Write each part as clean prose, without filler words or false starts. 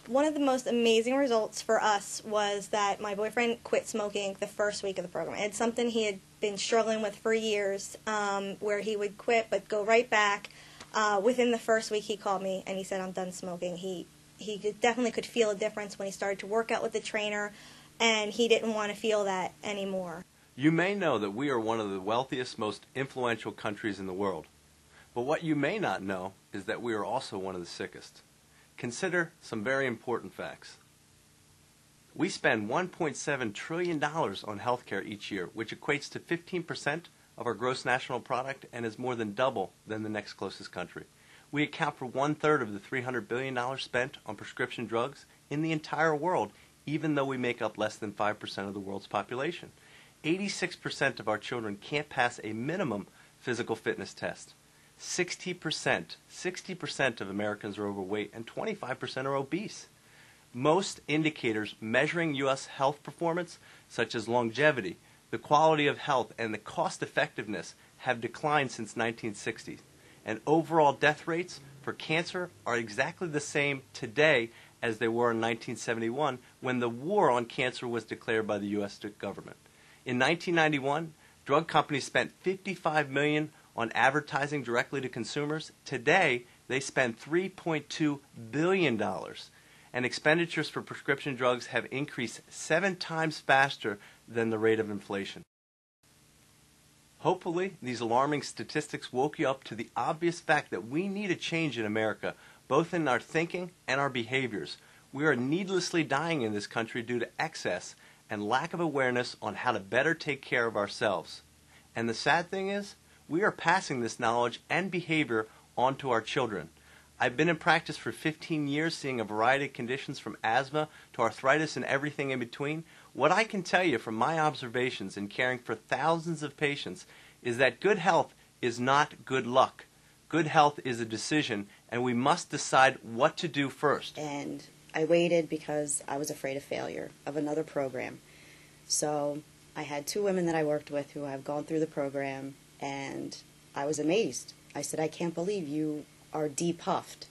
One of the most amazing results for us was that my boyfriend quit smoking the first week of the program. It's something he had been struggling with for years, where he would quit but go right back. Within the first week, he called me and he said, "I'm done smoking." He definitely could feel a difference when he started to work out with the trainer, and he didn't want to feel that anymore. You may know that we are one of the wealthiest, most influential countries in the world. But what you may not know is that we are also one of the sickest. Consider some very important facts. We spend $1.7 trillion on healthcare each year, which equates to 15% of our gross national product and is more than double than the next closest country. We account for 1/3 of the $300 billion spent on prescription drugs in the entire world, even though we make up less than 5% of the world's population. 86% of our children can't pass a minimum physical fitness test. 60% of Americans are overweight and 25% are obese. Most indicators measuring U.S. health performance, such as longevity, the quality of health, and the cost effectiveness, have declined since 1960. And overall death rates for cancer are exactly the same today as they were in 1971 when the war on cancer was declared by the U.S. government. In 1991, drug companies spent $55 million on advertising directly to consumers. Today, they spend $3.2 billion. And expenditures for prescription drugs have increased 7 times faster than the rate of inflation. Hopefully, these alarming statistics woke you up to the obvious fact that we need a change in America, both in our thinking and our behaviors. We are needlessly dying in this country due to excess and lack of awareness on how to better take care of ourselves. And the sad thing is, we are passing this knowledge and behavior on to our children. I've been in practice for 15 years, seeing a variety of conditions from asthma to arthritis and everything in between. What I can tell you from my observations in caring for thousands of patients is that good health is not good luck. Good health is a decision, and we must decide what to do first. And I waited because I was afraid of failure of another program. So I had 2 women that I worked with who have gone through the program, and I was amazed. I said, "I can't believe you are depuffed.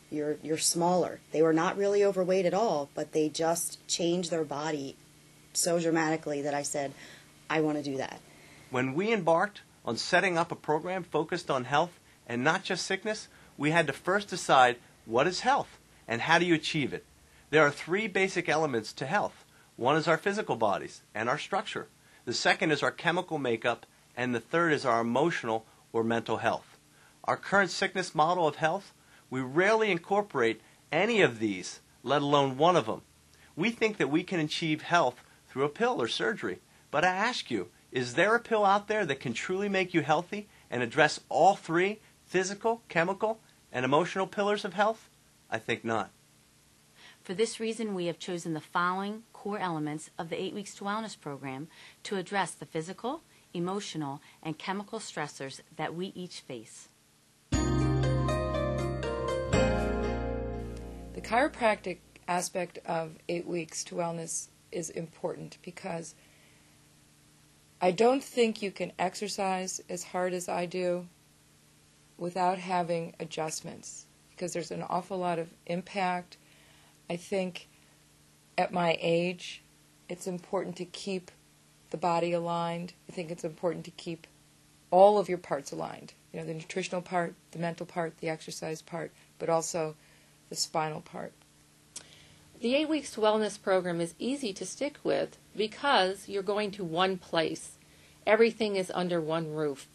You're smaller." They were not really overweight at all, but they just changed their body so dramatically that I said, I want to do that. When we embarked on setting up a program focused on health and not just sickness, we had to first decide what is health and how do you achieve it. There are 3 basic elements to health. One is our physical bodies and our structure. The second is our chemical makeup, and the third is our emotional or mental health. Our current sickness model of health, we rarely incorporate any of these, let alone one of them. We think that we can achieve health through a pill or surgery. But I ask you, is there a pill out there that can truly make you healthy and address all 3 physical, chemical, and emotional pillars of health? I think not. For this reason, we have chosen the following core elements of the 8 Weeks to Wellness program to address the physical, emotional, and chemical stressors that we each face. The chiropractic aspect of 8 Weeks to Wellness is important because I don't think you can exercise as hard as I do without having adjustments, because there's an awful lot of impact. I think at my age, it's important to keep the body aligned. I think it's important to keep all of your parts aligned. You know, the nutritional part, the mental part, the exercise part, but also the spinal part. The 8 Weeks to Wellness program is easy to stick with because you're going to one place. Everything is under one roof.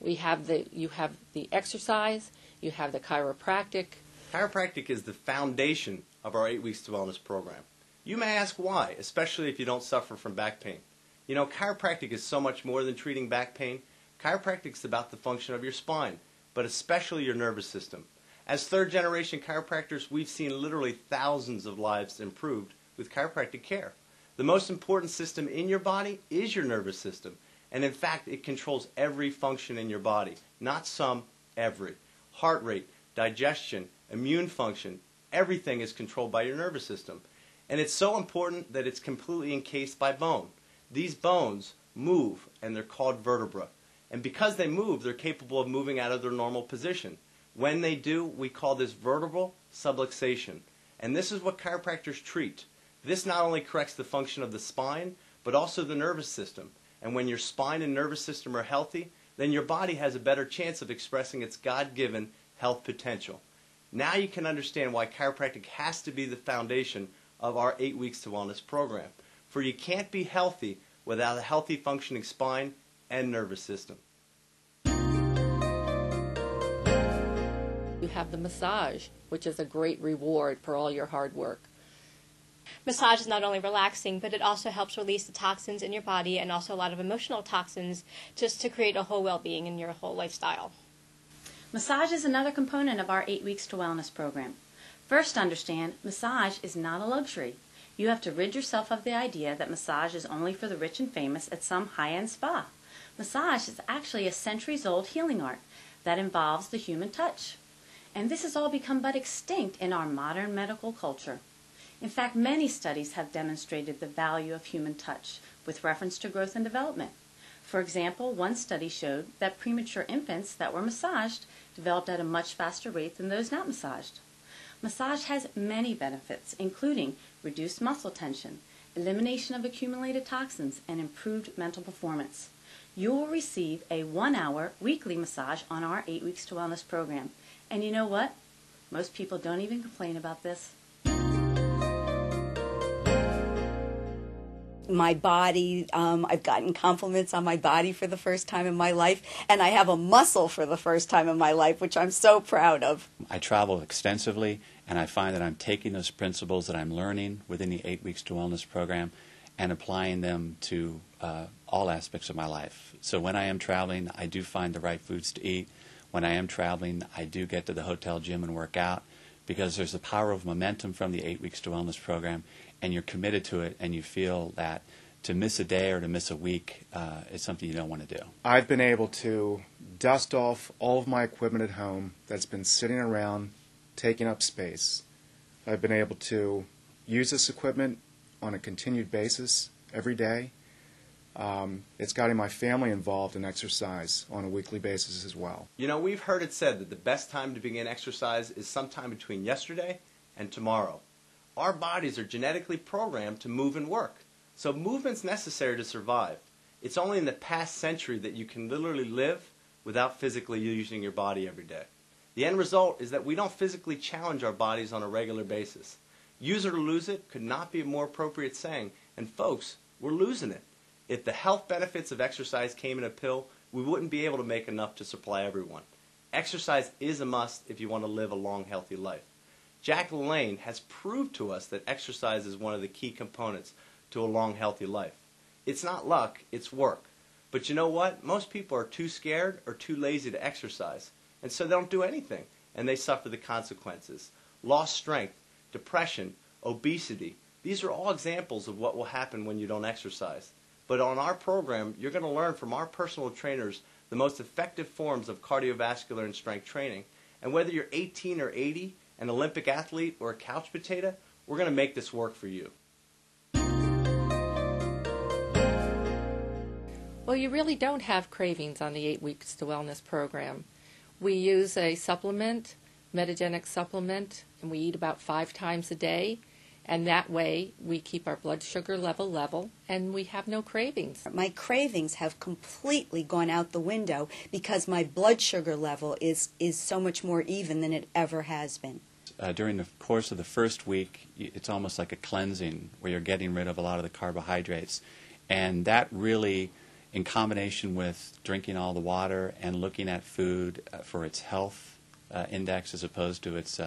You have the exercise, you have the chiropractic. Chiropractic is the foundation of our 8 Weeks to Wellness program. You may ask why, especially if you don't suffer from back pain. You know, chiropractic is so much more than treating back pain. Chiropractic is about the function of your spine, but especially your nervous system. As third-generation chiropractors, we've seen literally thousands of lives improved with chiropractic care. The most important system in your body is your nervous system, and in fact, it controls every function in your body, not some, every. Heart rate, digestion, immune function, everything is controlled by your nervous system. And it's so important that it's completely encased by bone. These bones move, and they're called vertebrae. And because they move, they're capable of moving out of their normal position. When they do, we call this vertebral subluxation. And this is what chiropractors treat. This not only corrects the function of the spine, but also the nervous system. And when your spine and nervous system are healthy, then your body has a better chance of expressing its God-given health potential. Now you can understand why chiropractic has to be the foundation of our 8 Weeks to Wellness program. For you can't be healthy without a healthy functioning spine and nervous system. You have the massage, which is a great reward for all your hard work. Massage is not only relaxing, but it also helps release the toxins in your body and also a lot of emotional toxins just to create a whole well-being in your whole lifestyle. Massage is another component of our 8 Weeks to Wellness program. First, understand, massage is not a luxury. You have to rid yourself of the idea that massage is only for the rich and famous at some high-end spa. Massage is actually a centuries-old healing art that involves the human touch. And this has all become but extinct in our modern medical culture. In fact, many studies have demonstrated the value of human touch with reference to growth and development. For example, one study showed that premature infants that were massaged developed at a much faster rate than those not massaged. Massage has many benefits, including reduced muscle tension, elimination of accumulated toxins, and improved mental performance. You will receive a 1-hour weekly massage on our 8 Weeks to Wellness program. And you know what? Most people don't even complain about this. My body, I've gotten compliments on my body for the first time in my life, and I have a muscle for the first time in my life, which I'm so proud of. I travel extensively, and I find that I'm taking those principles that I'm learning within the 8 Weeks to Wellness program and applying them to all aspects of my life. So when I am traveling, I do find the right foods to eat. When I am traveling, I do get to the hotel gym and work out, because there's the power of momentum from the 8 Weeks to Wellness program, and you're committed to it, and you feel that to miss a day or to miss a week is something you don't want to do. I've been able to dust off all of my equipment at home that's been sitting around taking up space. I've been able to use this equipment on a continued basis every day. It's getting my family involved in exercise on a weekly basis as well. You know, we've heard it said that the best time to begin exercise is sometime between yesterday and tomorrow. Our bodies are genetically programmed to move and work. So movement's necessary to survive. It's only in the past century that you can literally live without physically using your body every day. The end result is that we don't physically challenge our bodies on a regular basis. Use it or lose it could not be a more appropriate saying. And folks, we're losing it. If the health benefits of exercise came in a pill, we wouldn't be able to make enough to supply everyone. Exercise is a must if you want to live a long, healthy life. Jack LaLanne has proved to us that exercise is one of the key components to a long, healthy life. It's not luck, it's work. But you know what? Most people are too scared or too lazy to exercise, and so they don't do anything, and they suffer the consequences. Lost strength, depression, obesity, these are all examples of what will happen when you don't exercise. But on our program, you're going to learn from our personal trainers the most effective forms of cardiovascular and strength training. And whether you're 18 or 80, an Olympic athlete, or a couch potato, we're going to make this work for you. Well, you really don't have cravings on the 8 Weeks to Wellness program. We use a supplement, metagenic supplement, and we eat about 5 times a day. And that way, we keep our blood sugar level, and we have no cravings. My cravings have completely gone out the window because my blood sugar level is so much more even than it ever has been. During the course of the first week, it's almost like a cleansing where you're getting rid of a lot of the carbohydrates. And that really, in combination with drinking all the water and looking at food for its health index as opposed to its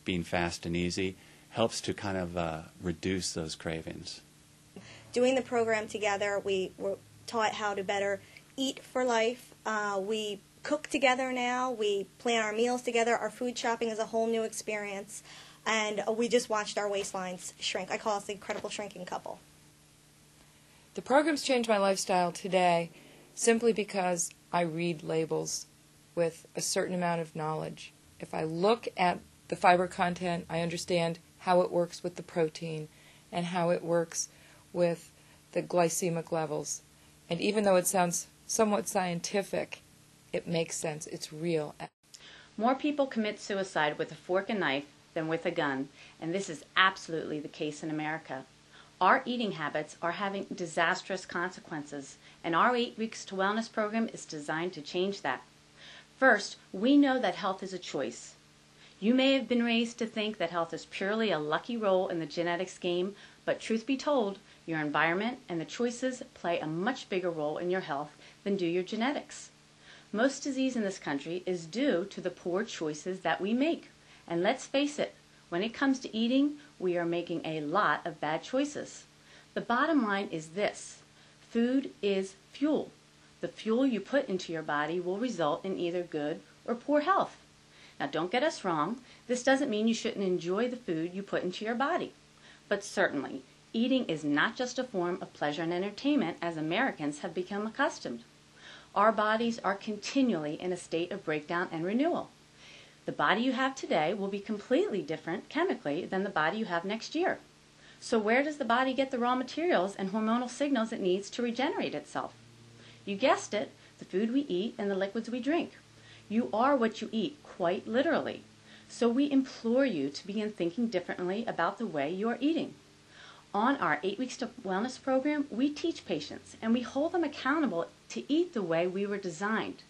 being fast and easy, helps to kind of reduce those cravings. Doing the program together, we were taught how to better eat for life. We cook together now. We plan our meals together. Our food shopping is a whole new experience. And we just watched our waistlines shrink. I call us the incredible shrinking couple. The program's changed my lifestyle today simply because I read labels with a certain amount of knowledge. If I look at the fiber content, I understand how it works with the protein and how it works with the glycemic levels. And even though it sounds somewhat scientific, it makes sense. It's real. More people commit suicide with a fork and knife than with a gun, and this is absolutely the case in America. Our eating habits are having disastrous consequences, and our 8 Weeks to Wellness program is designed to change that. First, we know that health is a choice. You may have been raised to think that health is purely a lucky roll in the genetics game, but truth be told, your environment and the choices play a much bigger role in your health than do your genetics. Most disease in this country is due to the poor choices that we make. And let's face it, when it comes to eating, we are making a lot of bad choices. The bottom line is this: food is fuel. The fuel you put into your body will result in either good or poor health. Now, don't get us wrong. This doesn't mean you shouldn't enjoy the food you put into your body. But certainly, eating is not just a form of pleasure and entertainment as Americans have become accustomed. Our bodies are continually in a state of breakdown and renewal. The body you have today will be completely different chemically than the body you have next year. So where does the body get the raw materials and hormonal signals it needs to regenerate itself? You guessed it, the food we eat and the liquids we drink. You are what you eat, quite literally. So we implore you to begin thinking differently about the way you are eating. On our 8 Weeks to Wellness program, we teach patients and we hold them accountable to eat the way we were designed.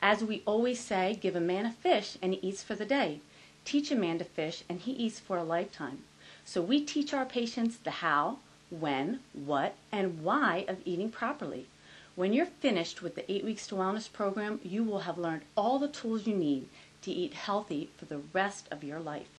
As we always say, give a man a fish and he eats for the day. Teach a man to fish and he eats for a lifetime. So we teach our patients the how, when, what, and why of eating properly. When you're finished with the 8 Weeks to Wellness program, you will have learned all the tools you need to eat healthy for the rest of your life.